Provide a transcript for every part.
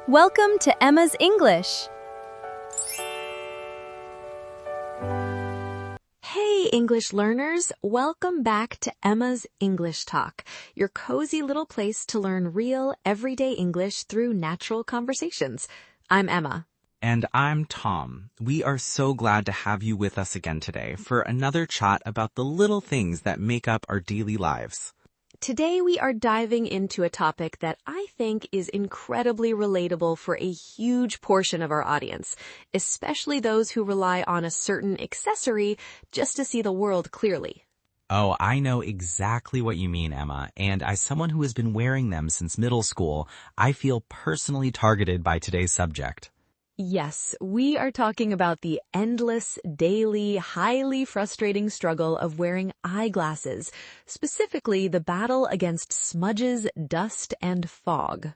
Welcome to Emma's English. Hey, English learners! Welcome back to Emma's English Talk, your cozy little place to learn real, everyday English through natural conversations. I'm Emma. And I'm Tom. We are so glad to have you with us again today for another chat about the little things that make up our daily lives. Today we are diving into a topic that I think is incredibly relatable for a huge portion of our audience, especially those who rely on a certain accessory just to see the world clearly. Oh, I know exactly what you mean, Emma, and as someone who has been wearing them since middle school, I feel personally targeted by today's subject. Yes, we are talking about the endless, daily, highly frustrating struggle of wearing eyeglasses, specifically the battle against smudges, dust, and fog.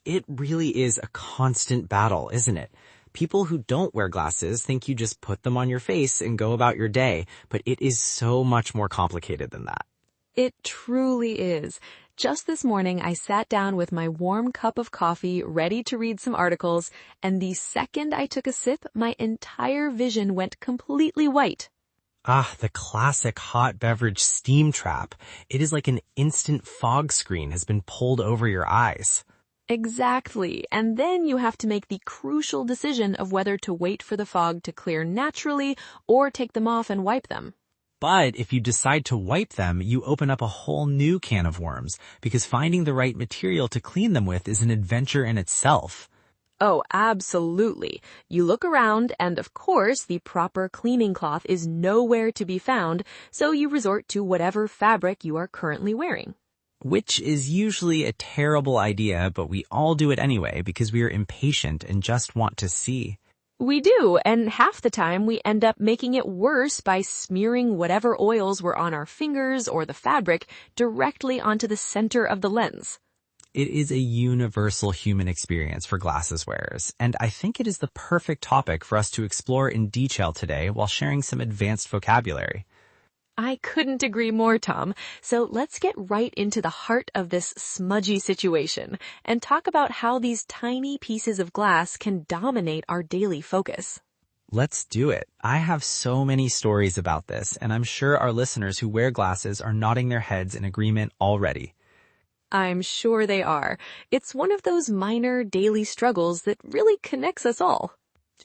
It really is a constant battle, isn't it? People who don't wear glasses think you just put them on your face and go about your day, but it is so much more complicated than that. It truly is. Just this morning, I sat down with my warm cup of coffee, ready to read some articles, and the second I took a sip, my entire vision went completely white. Ah, the classic hot beverage steam trap. It is like an instant fog screen has been pulled over your eyes. Exactly. And then you have to make the crucial decision of whether to wait for the fog to clear naturally or take them off and wipe them. But if you decide to wipe them, you open up a whole new can of worms, because finding the right material to clean them with is an adventure in itself. Oh, absolutely. You look around, and of course, the proper cleaning cloth is nowhere to be found, so you resort to whatever fabric you are currently wearing. Which is usually a terrible idea, but we all do it anyway because we are impatient and just want to see. We do, and half the time we end up making it worse by smearing whatever oils were on our fingers or the fabric directly onto the center of the lens. It is a universal human experience for glasses wearers, and I think it is the perfect topic for us to explore in detail today while sharing some advanced vocabulary. I couldn't agree more, Tom. So let's get right into the heart of this smudgy situation and talk about how these tiny pieces of glass can dominate our daily focus. Let's do it. I have so many stories about this, and I'm sure our listeners who wear glasses are nodding their heads in agreement already. I'm sure they are. It's one of those minor daily struggles that really connects us all.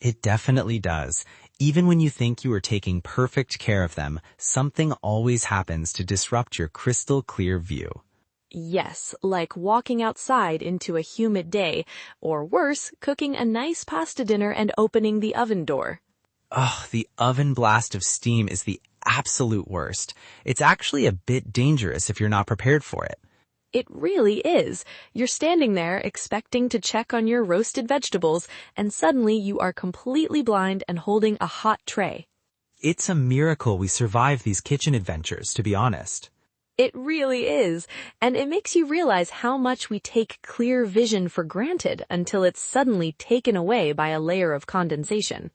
It definitely does. Even when you think you are taking perfect care of them, something always happens to disrupt your crystal clear view. Yes, like walking outside into a humid day, or worse, cooking a nice pasta dinner and opening the oven door. Oh, the oven blast of steam is the absolute worst. It's actually a bit dangerous if you're not prepared for it. It really is. You're standing there expecting to check on your roasted vegetables, and suddenly you are completely blind and holding a hot tray. It's a miracle we survive these kitchen adventures, to be honest. It really is, and it makes you realize how much we take clear vision for granted until it's suddenly taken away by a layer of condensation.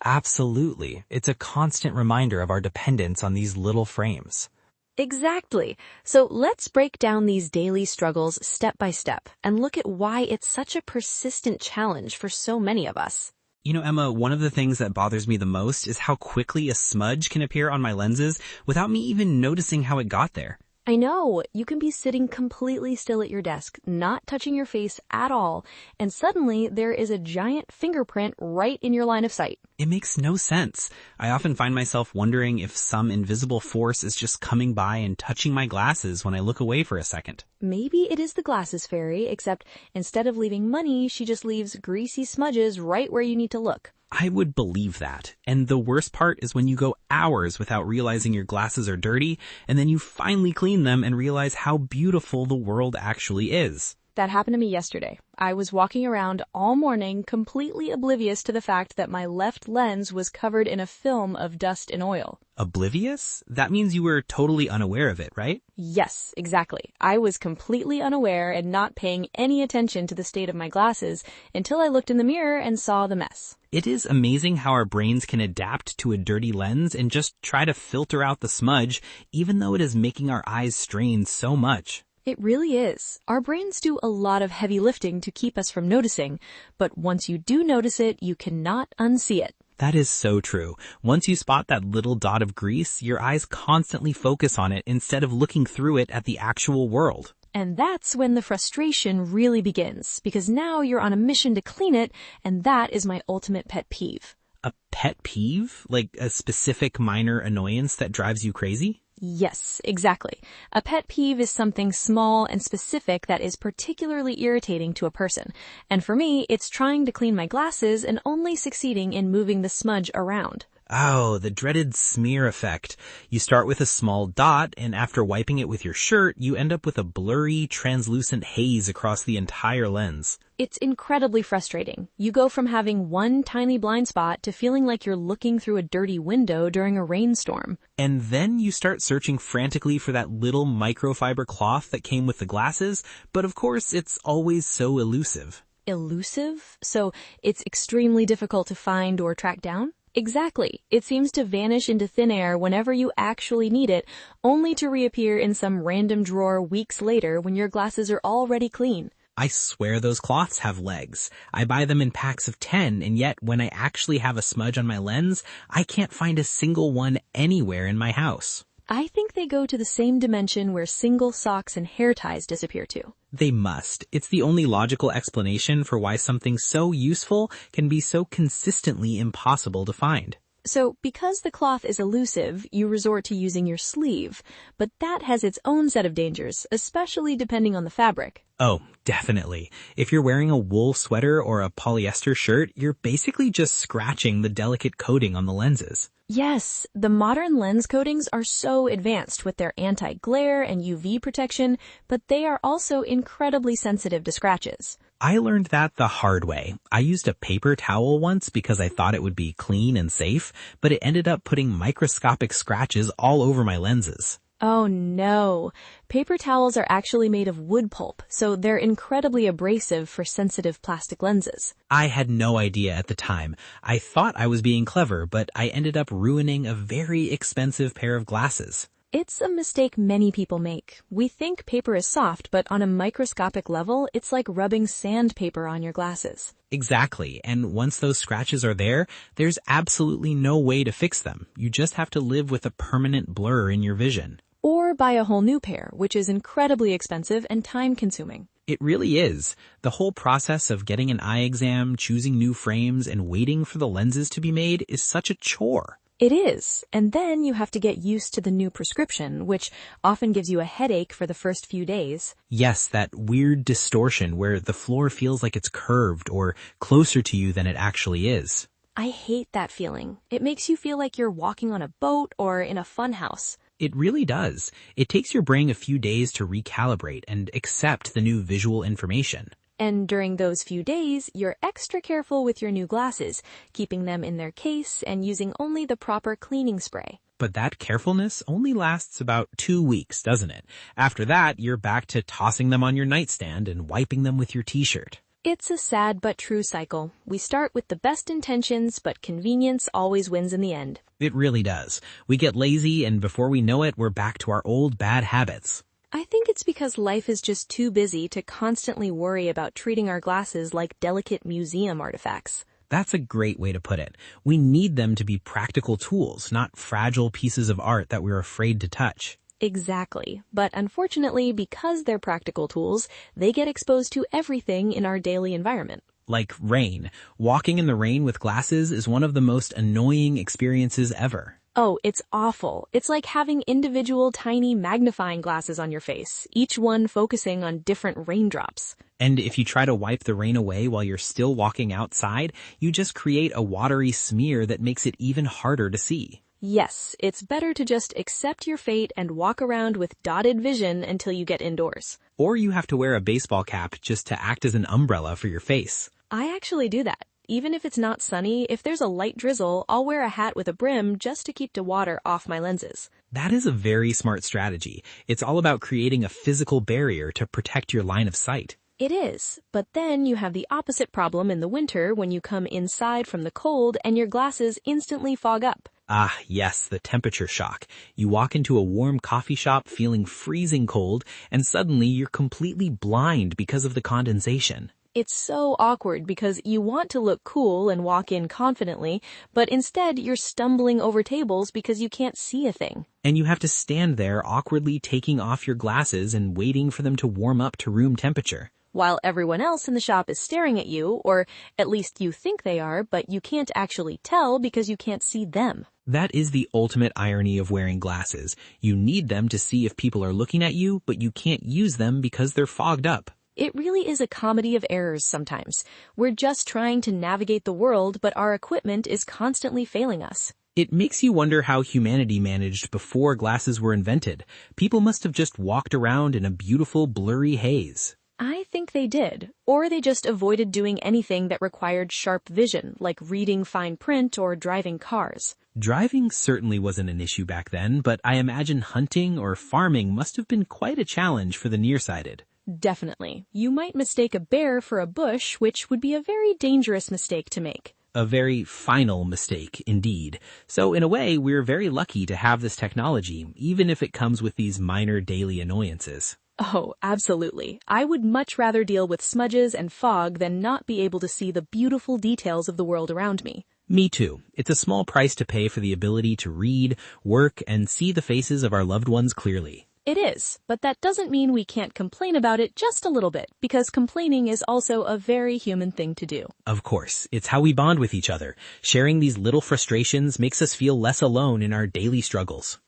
Absolutely. It's a constant reminder of our dependence on these little frames. Exactly. So let's break down these daily struggles step by step and look at why it's such a persistent challenge for so many of us. You know, Emma, one of the things that bothers me the most is how quickly a smudge can appear on my lenses without me even noticing how it got there. I know, you can be sitting completely still at your desk, not touching your face at all, and suddenly there is a giant fingerprint right in your line of sight. It makes no sense. I often find myself wondering if some invisible force is just coming by and touching my glasses when I look away for a second. Maybe it is the glasses fairy, except instead of leaving money, she just leaves greasy smudges right where you need to look. I would believe that. And the worst part is when you go hours without realizing your glasses are dirty, and then you finally clean them and realize how beautiful the world actually is. That happened to me yesterday. I was walking around all morning completely oblivious to the fact that my left lens was covered in a film of dust and oil. Oblivious? That means you were totally unaware of it, right? Yes, exactly. I was completely unaware and not paying any attention to the state of my glasses until I looked in the mirror and saw the mess. It is amazing how our brains can adapt to a dirty lens and just try to filter out the smudge, even though it is making our eyes strain so much. It really is. Our brains do a lot of heavy lifting to keep us from noticing, but once you do notice it, you cannot unsee it. That is so true. Once you spot that little dot of grease, your eyes constantly focus on it instead of looking through it at the actual world. And that's when the frustration really begins, because now you're on a mission to clean it, and that is my ultimate pet peeve. A pet peeve? Like a specific minor annoyance that drives you crazy? Yes, exactly. A pet peeve is something small and specific that is particularly irritating to a person. And for me, it's trying to clean my glasses and only succeeding in moving the smudge around. Oh, the dreaded smear effect. You start with a small dot, and after wiping it with your shirt, you end up with a blurry, translucent haze across the entire lens. It's incredibly frustrating. You go from having one tiny blind spot to feeling like you're looking through a dirty window during a rainstorm. And then you start searching frantically for that little microfiber cloth that came with the glasses, but of course it's always so elusive. Elusive? So it's extremely difficult to find or track down? Exactly. It seems to vanish into thin air whenever you actually need it, only to reappear in some random drawer weeks later when your glasses are already clean. I swear those cloths have legs. I buy them in packs of 10, and yet when I actually have a smudge on my lens, I can't find a single one anywhere in my house. I think they go to the same dimension where single socks and hair ties disappear to. They must. It's the only logical explanation for why something so useful can be so consistently impossible to find. So, because the cloth is elusive, you resort to using your sleeve. But that has its own set of dangers, especially depending on the fabric. Oh, definitely. If you're wearing a wool sweater or a polyester shirt, you're basically just scratching the delicate coating on the lenses. Yes, the modern lens coatings are so advanced with their anti-glare and UV protection, but they are also incredibly sensitive to scratches. I learned that the hard way. I used a paper towel once because I thought it would be clean and safe, but it ended up putting microscopic scratches all over my lenses. Oh no. Paper towels are actually made of wood pulp, so they're incredibly abrasive for sensitive plastic lenses. I had no idea at the time. I thought I was being clever, but I ended up ruining a very expensive pair of glasses. It's a mistake many people make. We think paper is soft, but on a microscopic level, it's like rubbing sandpaper on your glasses. Exactly, and once those scratches are there, there's absolutely no way to fix them. You just have to live with a permanent blur in your vision. Or buy a whole new pair, which is incredibly expensive and time-consuming. It really is. The whole process of getting an eye exam, choosing new frames, and waiting for the lenses to be made is such a chore. It is, and then you have to get used to the new prescription, which often gives you a headache for the first few days. Yes, that weird distortion where the floor feels like it's curved or closer to you than it actually is. I hate that feeling. It makes you feel like you're walking on a boat or in a funhouse. It really does. It takes your brain a few days to recalibrate and accept the new visual information. And during those few days, you're extra careful with your new glasses, keeping them in their case and using only the proper cleaning spray. But that carefulness only lasts about 2 weeks, doesn't it? After that, you're back to tossing them on your nightstand and wiping them with your t-shirt. It's a sad but true cycle. We start with the best intentions, but convenience always wins in the end. It really does. We get lazy, and before we know it, we're back to our old bad habits. I think it's because life is just too busy to constantly worry about treating our glasses like delicate museum artifacts. That's a great way to put it. We need them to be practical tools, not fragile pieces of art that we're afraid to touch. Exactly. But unfortunately, because they're practical tools, they get exposed to everything in our daily environment. Like rain. Walking in the rain with glasses is one of the most annoying experiences ever. Oh, it's awful. It's like having individual tiny magnifying glasses on your face, each one focusing on different raindrops. And if you try to wipe the rain away while you're still walking outside, you just create a watery smear that makes it even harder to see. Yes, it's better to just accept your fate and walk around with dotted vision until you get indoors. Or you have to wear a baseball cap just to act as an umbrella for your face. I actually do that. Even if it's not sunny, if there's a light drizzle, I'll wear a hat with a brim just to keep the water off my lenses. That is a very smart strategy. It's all about creating a physical barrier to protect your line of sight. It is, but then you have the opposite problem in the winter when you come inside from the cold and your glasses instantly fog up. Ah, yes, the temperature shock. You walk into a warm coffee shop feeling freezing cold, and suddenly you're completely blind because of the condensation. It's so awkward because you want to look cool and walk in confidently, but instead you're stumbling over tables because you can't see a thing. And you have to stand there awkwardly taking off your glasses and waiting for them to warm up to room temperature. While everyone else in the shop is staring at you, or at least you think they are, but you can't actually tell because you can't see them. That is the ultimate irony of wearing glasses. You need them to see if people are looking at you, but you can't use them because they're fogged up. It really is a comedy of errors sometimes. We're just trying to navigate the world, but our equipment is constantly failing us. It makes you wonder how humanity managed before glasses were invented. People must have just walked around in a beautiful, blurry haze. I think they did, or they just avoided doing anything that required sharp vision, like reading fine print or driving cars. Driving certainly wasn't an issue back then, but I imagine hunting or farming must have been quite a challenge for the nearsighted. Definitely. You might mistake a bear for a bush, which would be a very dangerous mistake to make. A very final mistake, indeed. So in a way, we're very lucky to have this technology, even if it comes with these minor daily annoyances. Oh, absolutely. I would much rather deal with smudges and fog than not be able to see the beautiful details of the world around me. Me too. It's a small price to pay for the ability to read, work, and see the faces of our loved ones clearly. It is, but that doesn't mean we can't complain about it just a little bit, because complaining is also a very human thing to do. Of course, it's how we bond with each other. Sharing these little frustrations makes us feel less alone in our daily struggles.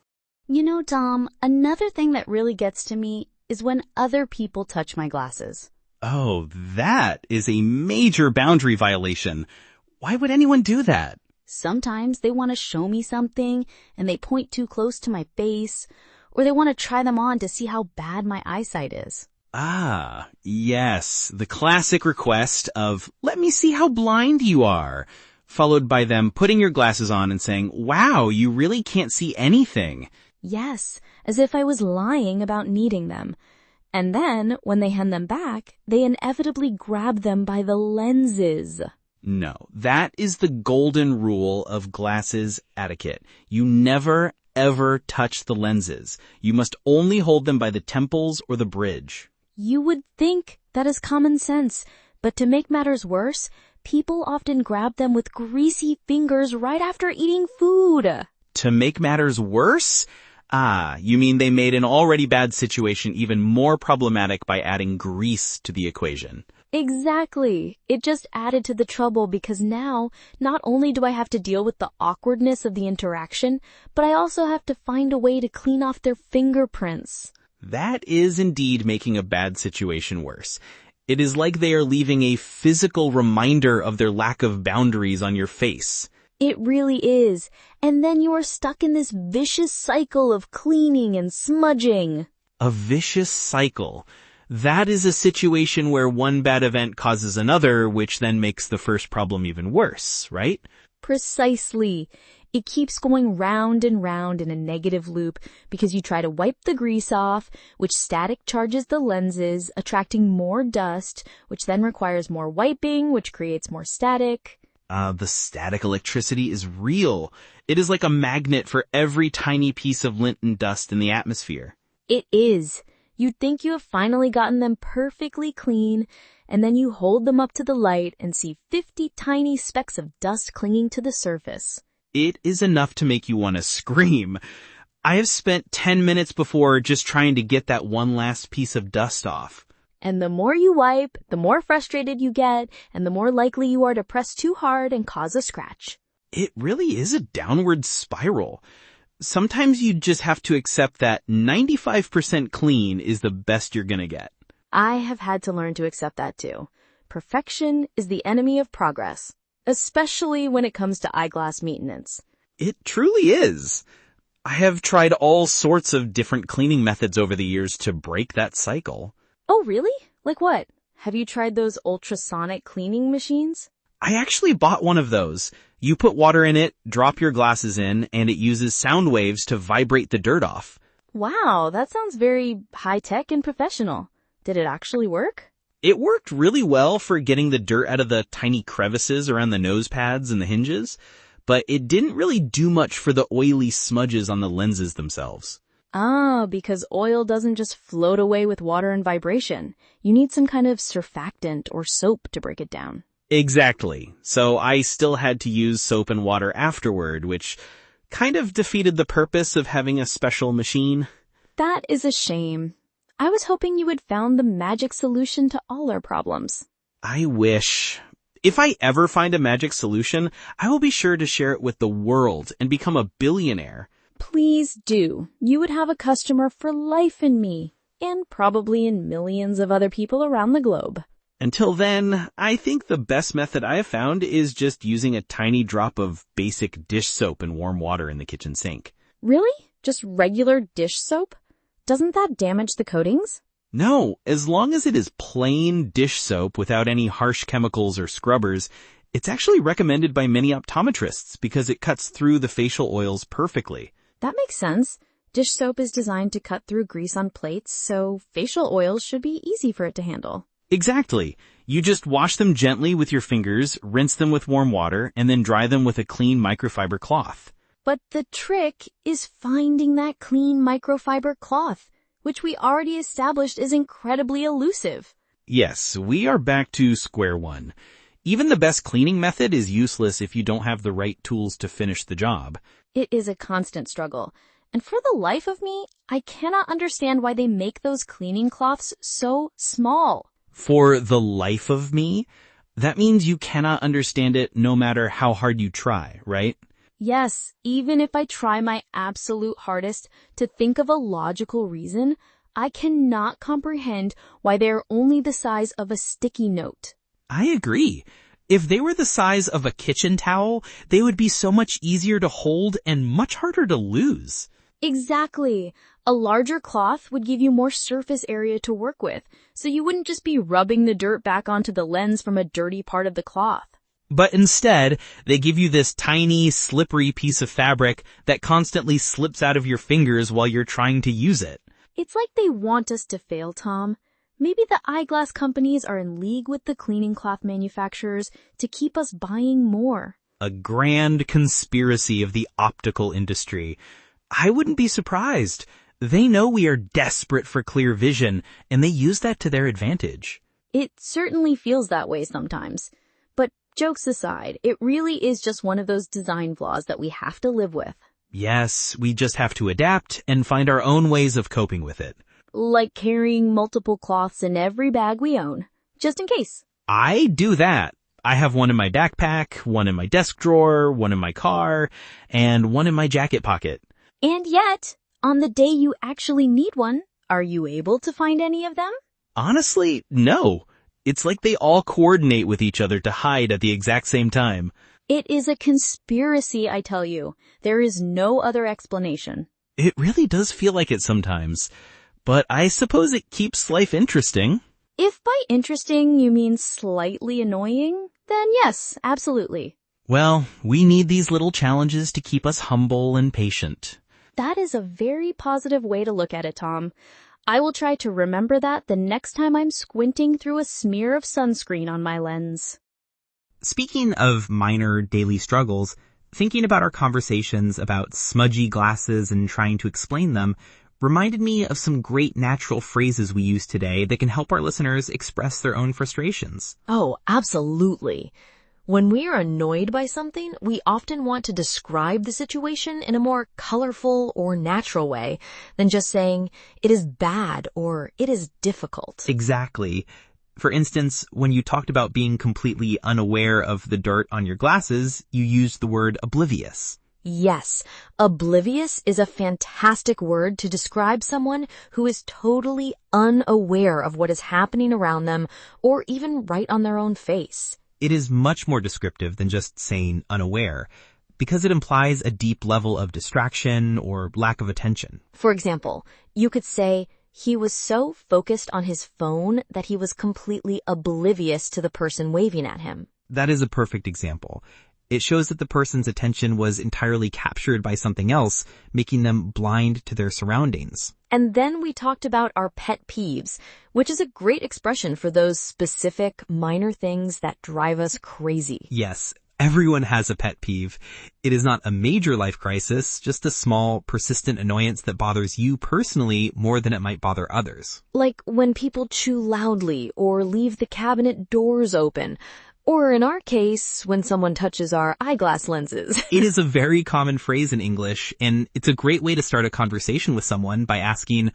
You know, Tom, another thing that really gets to me is when other people touch my glasses. Oh, that is a major boundary violation. Why would anyone do that? Sometimes they want to show me something and they point too close to my face, or they want to try them on to see how bad my eyesight is. Ah, yes, the classic request of, let me see how blind you are, followed by them putting your glasses on and saying, wow, you really can't see anything. Yes, as if I was lying about needing them. And then, when they hand them back, they inevitably grab them by the lenses. No, that is the golden rule of glasses etiquette. You never, ever touch the lenses. You must only hold them by the temples or the bridge. You would think that is common sense, but to make matters worse, people often grab them with greasy fingers right after eating food. To make matters worse? Ah, you mean they made an already bad situation even more problematic by adding grease to the equation. Exactly. It just added to the trouble because now, not only do I have to deal with the awkwardness of the interaction, but I also have to find a way to clean off their fingerprints. That is indeed making a bad situation worse. It is like they are leaving a physical reminder of their lack of boundaries on your face. It really is. And then you are stuck in this vicious cycle of cleaning and smudging. A vicious cycle. That is a situation where one bad event causes another, which then makes the first problem even worse, right? Precisely. It keeps going round and round in a negative loop because you try to wipe the grease off, which static charges the lenses, attracting more dust, which then requires more wiping, which creates more static. The static electricity is real. It is like a magnet for every tiny piece of lint and dust in the atmosphere. It is. You'd think you have finally gotten them perfectly clean, and then you hold them up to the light and see 50 tiny specks of dust clinging to the surface. It is enough to make you want to scream. I have spent 10 minutes before just trying to get that one last piece of dust off. And the more you wipe, the more frustrated you get, and the more likely you are to press too hard and cause a scratch. It really is a downward spiral. Sometimes you just have to accept that 95% clean is the best you're gonna get. I have had to learn to accept that too. Perfection is the enemy of progress, especially when it comes to eyeglass maintenance. It truly is. I have tried all sorts of different cleaning methods over the years to break that cycle. Oh, really? Like what? Have you tried those ultrasonic cleaning machines? I actually bought one of those. You put water in it, drop your glasses in, and it uses sound waves to vibrate the dirt off. Wow, that sounds very high-tech and professional. Did it actually work? It worked really well for getting the dirt out of the tiny crevices around the nose pads and the hinges, but it didn't really do much for the oily smudges on the lenses themselves. Ah, because oil doesn't just float away with water and vibration. You need some kind of surfactant or soap to break it down. Exactly. So I still had to use soap and water afterward, which kind of defeated the purpose of having a special machine. That is a shame. I was hoping you had found the magic solution to all our problems. I wish. If I ever find a magic solution, I will be sure to share it with the world and become a billionaire. Please do. You would have a customer for life in me, and probably in millions of other people around the globe. Until then, I think the best method I have found is just using a tiny drop of basic dish soap and warm water in the kitchen sink. Really? Just regular dish soap? Doesn't that damage the coatings? No, as long as it is plain dish soap without any harsh chemicals or scrubbers, it's actually recommended by many optometrists because it cuts through the facial oils perfectly. That makes sense. Dish soap is designed to cut through grease on plates, so facial oils should be easy for it to handle. Exactly. You just wash them gently with your fingers, rinse them with warm water, and then dry them with a clean microfiber cloth. But the trick is finding that clean microfiber cloth, which we already established is incredibly elusive. Yes, we are back to square one. Even the best cleaning method is useless if you don't have the right tools to finish the job. It is a constant struggle. And for the life of me, I cannot understand why they make those cleaning cloths so small. For the life of me? That means you cannot understand it no matter how hard you try, right? Yes, even if I try my absolute hardest to think of a logical reason, I cannot comprehend why they are only the size of a sticky note. I agree. If they were the size of a kitchen towel, they would be so much easier to hold and much harder to lose. Exactly. A larger cloth would give you more surface area to work with, so you wouldn't just be rubbing the dirt back onto the lens from a dirty part of the cloth. But instead, they give you this tiny, slippery piece of fabric that constantly slips out of your fingers while you're trying to use it. It's like they want us to fail, Tom. Maybe the eyeglass companies are in league with the cleaning cloth manufacturers to keep us buying more. A grand conspiracy of the optical industry. I wouldn't be surprised. They know we are desperate for clear vision, and they use that to their advantage. It certainly feels that way sometimes. But jokes aside, it really is just one of those design flaws that we have to live with. Yes, we just have to adapt and find our own ways of coping with it. Like carrying multiple cloths in every bag we own, just in case. I do that. I have one in my backpack, one in my desk drawer, one in my car, and one in my jacket pocket. And yet, on the day you actually need one, are you able to find any of them? Honestly, no. It's like they all coordinate with each other to hide at the exact same time. It is a conspiracy, I tell you. There is no other explanation. It really does feel like it sometimes. But I suppose it keeps life interesting. If by interesting you mean slightly annoying, then yes, absolutely. Well, we need these little challenges to keep us humble and patient. That is a very positive way to look at it, Tom. I will try to remember that the next time I'm squinting through a smear of sunscreen on my lens. Speaking of minor daily struggles, thinking about our conversations about smudgy glasses and trying to explain them reminded me of some great natural phrases we use today that can help our listeners express their own frustrations. Oh, absolutely. When we are annoyed by something, we often want to describe the situation in a more colorful or natural way than just saying, it is bad or it is difficult. Exactly. For instance, when you talked about being completely unaware of the dirt on your glasses, you used the word oblivious. Yes, oblivious is a fantastic word to describe someone who is totally unaware of what is happening around them or even right on their own face. It is much more descriptive than just saying unaware, because it implies a deep level of distraction or lack of attention. For example, you could say, he was so focused on his phone that he was completely oblivious to the person waving at him. That is a perfect example. It shows that the person's attention was entirely captured by something else, making them blind to their surroundings. And then we talked about our pet peeves, which is a great expression for those specific, minor things that drive us crazy. Yes, everyone has a pet peeve. It is not a major life crisis, just a small, persistent annoyance that bothers you personally more than it might bother others. Like when people chew loudly or leave the cabinet doors open. Or in our case, when someone touches our eyeglass lenses. It is a very common phrase in English, and it's a great way to start a conversation with someone by asking,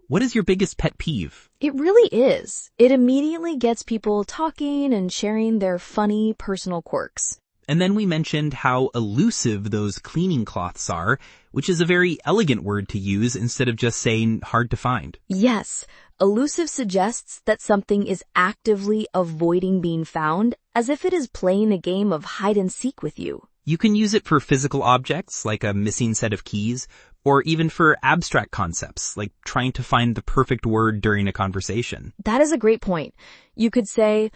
what is your biggest pet peeve? It really is. It immediately gets people talking and sharing their funny personal quirks. And then we mentioned how elusive those cleaning cloths are, which is a very elegant word to use instead of just saying hard to find. Yes, elusive suggests that something is actively avoiding being found, as if it is playing a game of hide and seek with you. You can use it for physical objects, like a missing set of keys, or even for abstract concepts, like trying to find the perfect word during a conversation. That is a great point. You could say,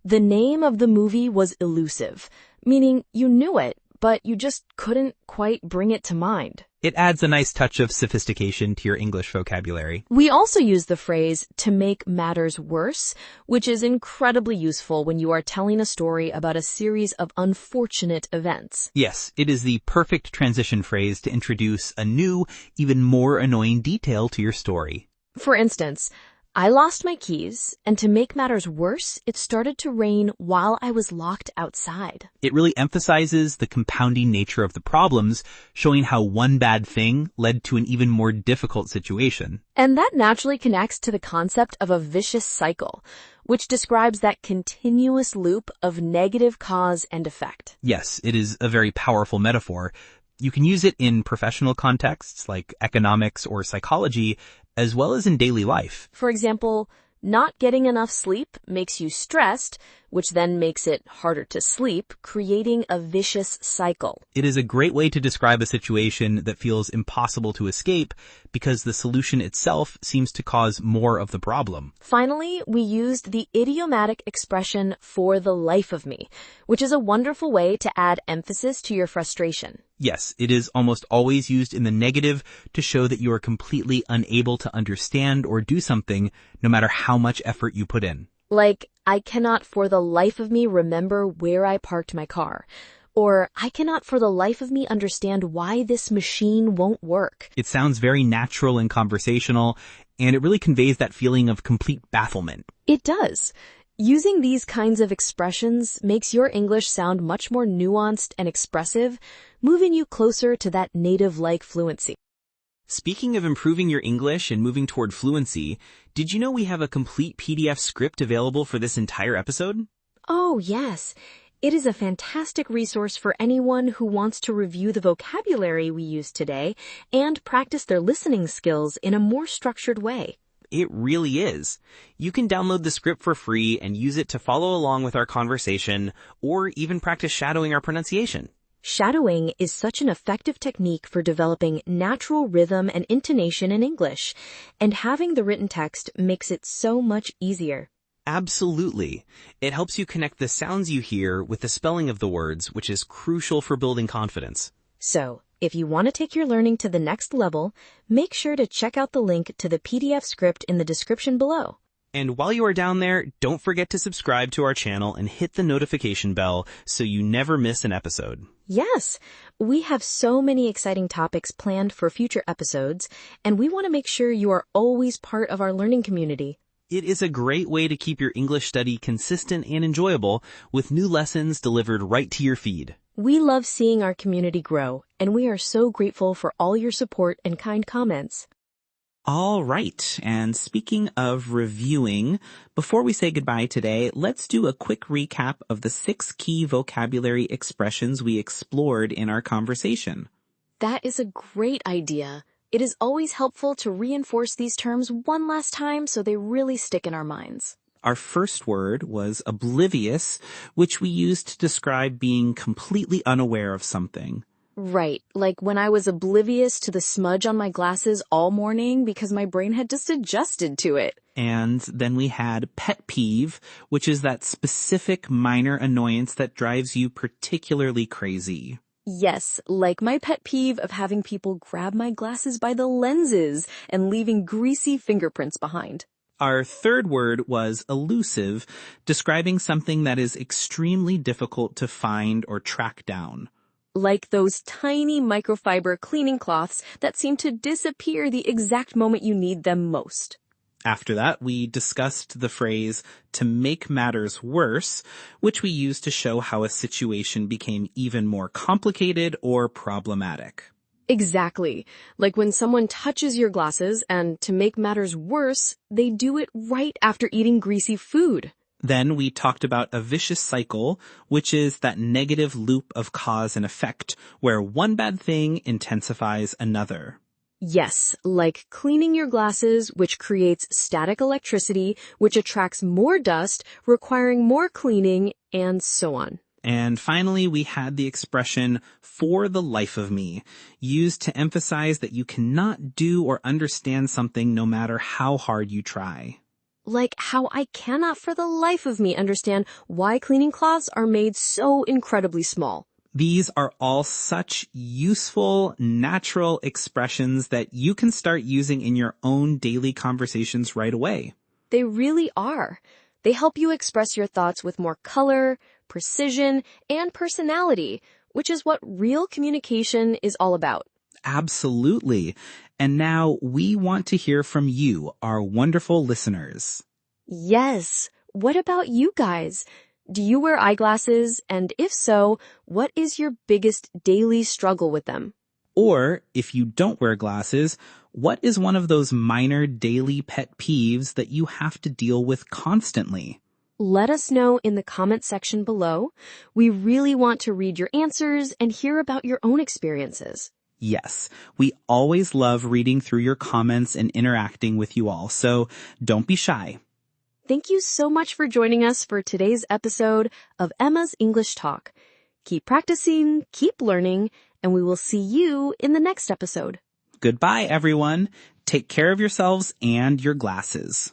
the name of the movie was elusive, meaning you knew it, but you just couldn't quite bring it to mind. It adds a nice touch of sophistication to your English vocabulary. We also use the phrase to make matters worse, which is incredibly useful when you are telling a story about a series of unfortunate events. Yes, it is the perfect transition phrase to introduce a new, even more annoying detail to your story. For instance, I lost my keys, and to make matters worse, it started to rain while I was locked outside. It really emphasizes the compounding nature of the problems, showing how one bad thing led to an even more difficult situation. And that naturally connects to the concept of a vicious cycle, which describes that continuous loop of negative cause and effect. Yes, it is a very powerful metaphor. You can use it in professional contexts like economics or psychology, as well as in daily life. For example, not getting enough sleep makes you stressed, which then makes it harder to sleep, creating a vicious cycle. It is a great way to describe a situation that feels impossible to escape because the solution itself seems to cause more of the problem. Finally, we used the idiomatic expression for the life of me, which is a wonderful way to add emphasis to your frustration. Yes, it is almost always used in the negative to show that you are completely unable to understand or do something, no matter how much effort you put in. Like, I cannot for the life of me remember where I parked my car. Or, I cannot for the life of me understand why this machine won't work. It sounds very natural and conversational, and it really conveys that feeling of complete bafflement. It does. Using these kinds of expressions makes your English sound much more nuanced and expressive, moving you closer to that native-like fluency. Speaking of improving your English and moving toward fluency, did you know we have a complete PDF script available for this entire episode? Oh, yes. It is a fantastic resource for anyone who wants to review the vocabulary we use today and practice their listening skills in a more structured way. It really is. You can download the script for free and use it to follow along with our conversation or even practice shadowing our pronunciation. Shadowing is such an effective technique for developing natural rhythm and intonation in English, and having the written text makes it so much easier. Absolutely. It helps you connect the sounds you hear with the spelling of the words, which is crucial for building confidence. So, if you want to take your learning to the next level, make sure to check out the link to the PDF script in the description below. And while you are down there, don't forget to subscribe to our channel and hit the notification bell so you never miss an episode. Yes, we have so many exciting topics planned for future episodes, and we want to make sure you are always part of our learning community. It is a great way to keep your English study consistent and enjoyable with new lessons delivered right to your feed. We love seeing our community grow, and we are so grateful for all your support and kind comments. All right, and speaking of reviewing, before we say goodbye today, let's do a quick recap of the 6 key vocabulary expressions we explored in our conversation. That is a great idea. It is always helpful to reinforce these terms one last time so they really stick in our minds. Our first word was oblivious, which we used to describe being completely unaware of something. Right, like when I was oblivious to the smudge on my glasses all morning because my brain had just adjusted to it. And then we had pet peeve, which is that specific minor annoyance that drives you particularly crazy. Yes, like my pet peeve of having people grab my glasses by the lenses and leaving greasy fingerprints behind. Our third word was elusive, describing something that is extremely difficult to find or track down. Like those tiny microfiber cleaning cloths that seem to disappear the exact moment you need them most. After that, we discussed the phrase to make matters worse, which we used to show how a situation became even more complicated or problematic. Exactly. Like when someone touches your glasses and to make matters worse, they do it right after eating greasy food. Then we talked about a vicious cycle, which is that negative loop of cause and effect, where one bad thing intensifies another. Yes, like cleaning your glasses, which creates static electricity, which attracts more dust, requiring more cleaning, and so on. And finally, we had the expression, for the life of me, used to emphasize that you cannot do or understand something no matter how hard you try. Like how I cannot for the life of me understand why cleaning cloths are made so incredibly small. These are all such useful, natural expressions that you can start using in your own daily conversations right away. They really are. They help you express your thoughts with more color, precision, and personality, which is what real communication is all about. Absolutely. And now we want to hear from you, our wonderful listeners. Yes. What about you guys? Do you wear eyeglasses? And if so, what is your biggest daily struggle with them? Or, if you don't wear glasses, what is one of those minor daily pet peeves that you have to deal with constantly? Let us know in the comment section below. We really want to read your answers and hear about your own experiences. Yes, we always love reading through your comments and interacting with you all, so don't be shy. Thank you so much for joining us for today's episode of Emma's English Talk. Keep practicing, keep learning, and we will see you in the next episode. Goodbye, everyone. Take care of yourselves and your glasses.